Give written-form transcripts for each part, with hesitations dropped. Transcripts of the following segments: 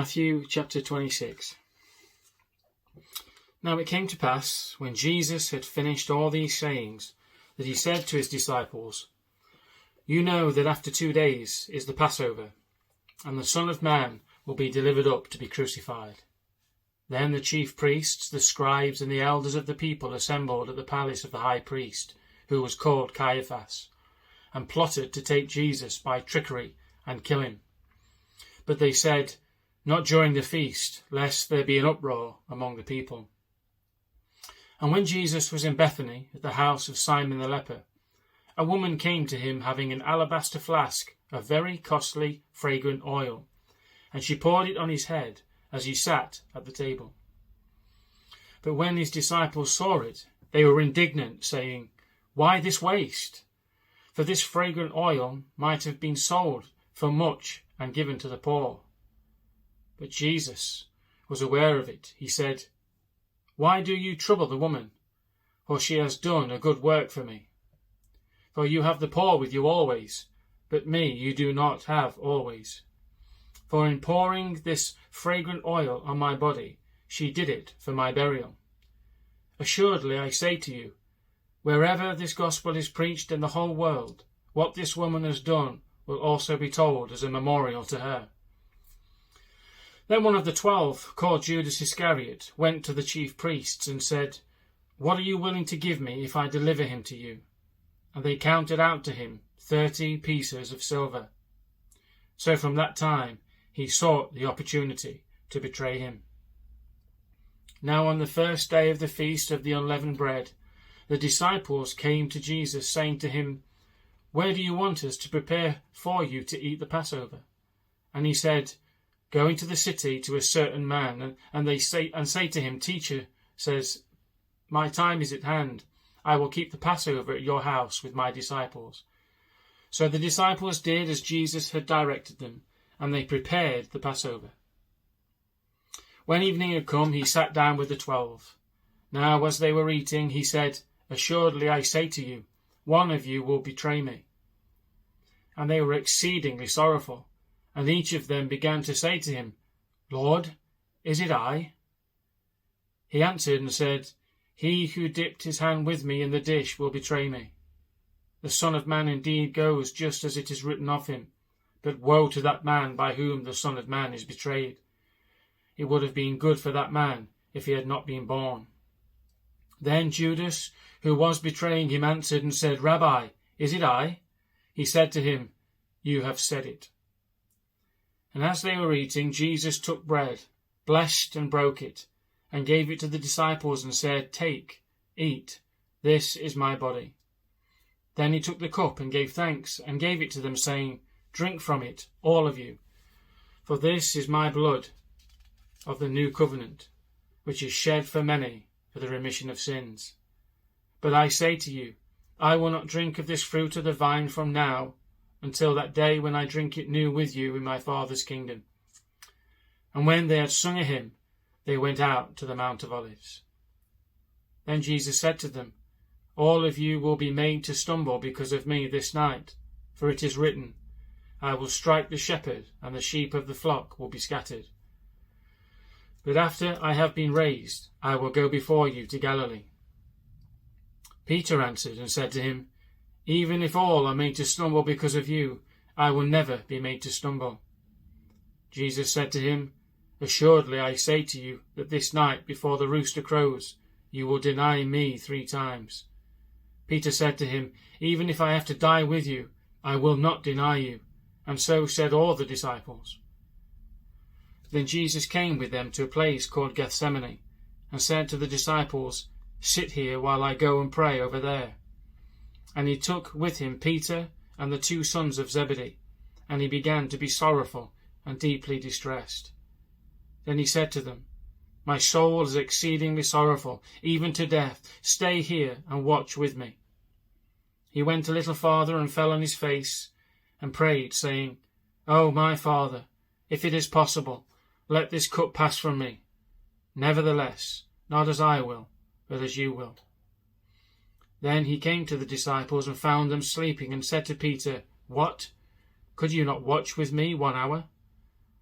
Matthew chapter 26. Now it came to pass, when Jesus had finished all these sayings, that he said to his disciples, You know that after 2 days is the Passover, and the Son of Man will be delivered up to be crucified. Then the chief priests, the scribes, and the elders of the people assembled at the palace of the high priest, who was called Caiaphas, and plotted to take Jesus by trickery and kill him. But they said, Not during the feast, lest there be an uproar among the people. And when Jesus was in Bethany, at the house of Simon the leper, a woman came to him having an alabaster flask of very costly fragrant oil, and she poured it on his head as he sat at the table. But when his disciples saw it, they were indignant, saying, Why this waste? For this fragrant oil might have been sold for much and given to the poor. But Jesus was aware of it. He said, Why do you trouble the woman? For she has done a good work for me. For you have the poor with you always, but me you do not have always. For in pouring this fragrant oil on my body, she did it for my burial. Assuredly I say to you, wherever this gospel is preached in the whole world, what this woman has done will also be told as a memorial to her. Then one of the 12, called Judas Iscariot, went to the chief priests and said, What are you willing to give me if I deliver him to you? And they counted out to him 30 pieces of silver. So from that time he sought the opportunity to betray him. Now on the first day of the feast of the unleavened bread, the disciples came to Jesus, saying to him, Where do you want us to prepare for you to eat the Passover? And he said, Go into the city to a certain man, and say to him, Teacher says, My time is at hand. I will keep the Passover at your house with my disciples. So the disciples did as Jesus had directed them, and they prepared the Passover. When evening had come, he sat down with the 12. Now as they were eating, he said, Assuredly I say to you, one of you will betray me. And they were exceedingly sorrowful, and each of them began to say to him, Lord, is it I? He answered and said, He who dipped his hand with me in the dish will betray me. The Son of Man indeed goes just as it is written of him, but woe to that man by whom the Son of Man is betrayed. It would have been good for that man if he had not been born. Then Judas, who was betraying him, answered and said, Rabbi, is it I? He said to him, You have said it. And as they were eating, Jesus took bread, blessed and broke it, and gave it to the disciples and said, Take, eat, this is my body. Then he took the cup and gave thanks, and gave it to them, saying, Drink from it, all of you, for this is my blood of the new covenant, which is shed for many for the remission of sins. But I say to you, I will not drink of this fruit of the vine from now until that day when I drink it new with you in my Father's kingdom. And when they had sung a hymn, they went out to the Mount of Olives. Then Jesus said to them, All of you will be made to stumble because of me this night, for it is written, I will strike the shepherd, and the sheep of the flock will be scattered. But after I have been raised, I will go before you to Galilee. Peter answered and said to him, Even if all are made to stumble because of you, I will never be made to stumble. Jesus said to him, Assuredly I say to you that this night before the rooster crows, you will deny me 3 times. Peter said to him, Even if I have to die with you, I will not deny you. And so said all the disciples. Then Jesus came with them to a place called Gethsemane, and said to the disciples, Sit here while I go and pray over there. And he took with him Peter and the 2 sons of Zebedee, and he began to be sorrowful and deeply distressed. Then he said to them, My soul is exceedingly sorrowful, even to death. Stay here and watch with me. He went a little farther and fell on his face and prayed, saying, O my Father, if it is possible, let this cup pass from me. Nevertheless, not as I will, but as you will. Then he came to the disciples and found them sleeping, and said to Peter, What? Could you not watch with me 1 hour?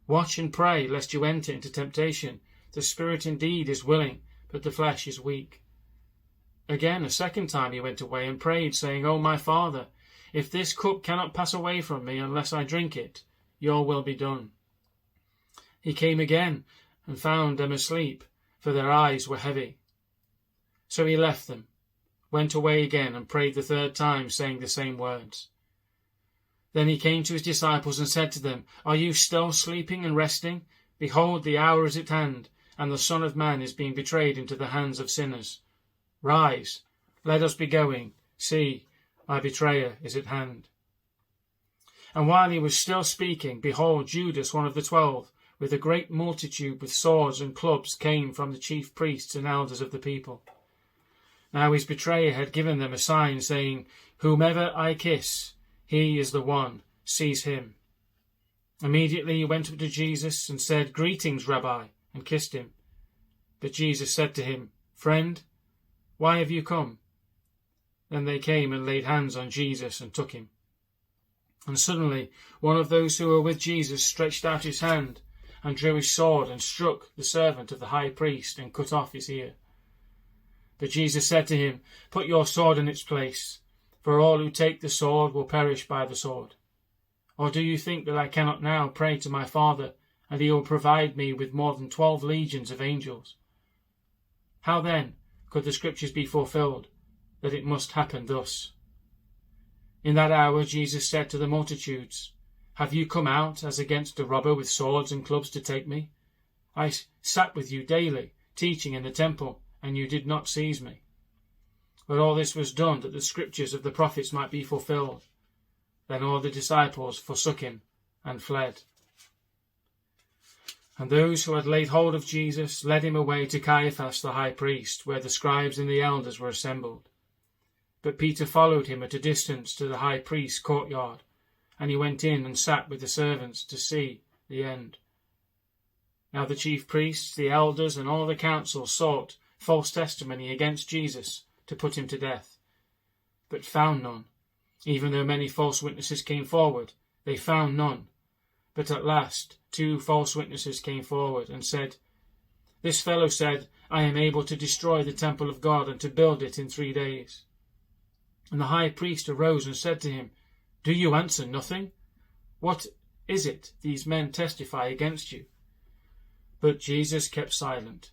Watch and pray, lest you enter into temptation. The spirit indeed is willing, but the flesh is weak." Again, a second time he went away and prayed, saying, "O my Father, if this cup cannot pass away from me unless I drink it, your will be done." He came again and found them asleep, for their eyes were heavy. So he left them, went away again, and prayed the third time, saying the same words. Then he came to his disciples and said to them, "Are you still sleeping and resting? Behold, the hour is at hand, and the Son of Man is being betrayed into the hands of sinners. Rise, let us be going. See, my betrayer is at hand." And while he was still speaking, behold, Judas, one of the 12, with a great multitude with swords and clubs, came from the chief priests and elders of the people. Now his betrayer had given them a sign, saying, "Whomever I kiss, he is the one, seize him." Immediately he went up to Jesus and said, "Greetings, Rabbi," and kissed him. But Jesus said to him, "Friend, why have you come?" Then they came and laid hands on Jesus and took him. And suddenly one of those who were with Jesus stretched out his hand and drew his sword and struck the servant of the high priest and cut off his ear. But Jesus said to him, "Put your sword in its place, for all who take the sword will perish by the sword. Or do you think that I cannot now pray to my Father, and he will provide me with more than 12 legions of angels? How then could the Scriptures be fulfilled, that it must happen thus?" In that hour Jesus said to the multitudes, "Have you come out as against a robber with swords and clubs to take me? I sat with you daily, teaching in the temple, and you did not seize me. But all this was done that the Scriptures of the prophets might be fulfilled." Then all the disciples forsook him and fled. And those who had laid hold of Jesus led him away to Caiaphas the high priest, where the scribes and the elders were assembled. But Peter followed him at a distance to the high priest's courtyard, and he went in and sat with the servants to see the end. Now the chief priests, the elders, and all the council sought false testimony against Jesus to put him to death, but found none. Even though many false witnesses came forward, they found none. But at last 2 false witnesses came forward and said, "This fellow said, I am able to destroy the temple of God and to build it in 3 days." And the high priest arose and said to him, "Do you answer nothing? What is it these men testify against you?" But Jesus kept silent.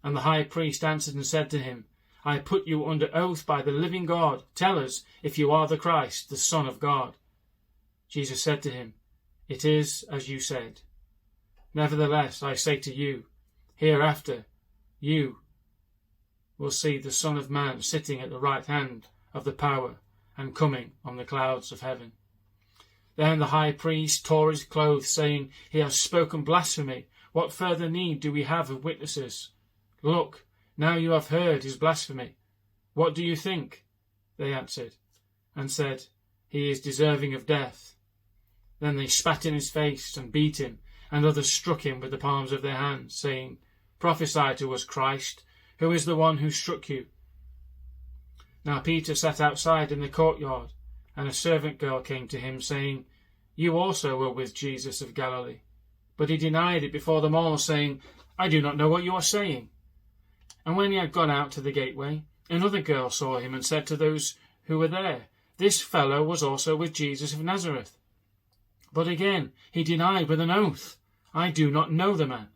And the high priest answered and said to him, "I put you under oath by the living God. Tell us if you are the Christ, the Son of God." Jesus said to him, "It is as you said. Nevertheless, I say to you, hereafter you will see the Son of Man sitting at the right hand of the power and coming on the clouds of heaven." Then the high priest tore his clothes, saying, "He has spoken blasphemy. What further need do we have of witnesses? Look, now you have heard his blasphemy. What do you think?" They answered and said, "He is deserving of death." Then they spat in his face and beat him, and others struck him with the palms of their hands, saying, "Prophesy to us, Christ. Who is the one who struck you?" Now Peter sat outside in the courtyard, and a servant girl came to him, saying, "You also were with Jesus of Galilee." But he denied it before them all, saying, "I do not know what you are saying." And when he had gone out to the gateway, another girl saw him and said to those who were there, "This fellow was also with Jesus of Nazareth." But again he denied with an oath, "I do not know the man."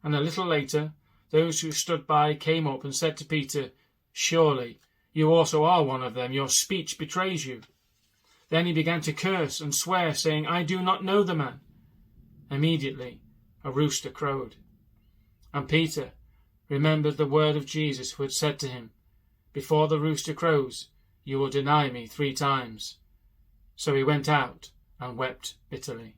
And a little later those who stood by came up and said to Peter, "Surely you also are one of them. Your speech betrays you." Then he began to curse and swear, saying, "I do not know the man." Immediately a rooster crowed. And Peter remembered the word of Jesus, who had said to him, "Before the rooster crows, you will deny me 3 times." So he went out and wept bitterly.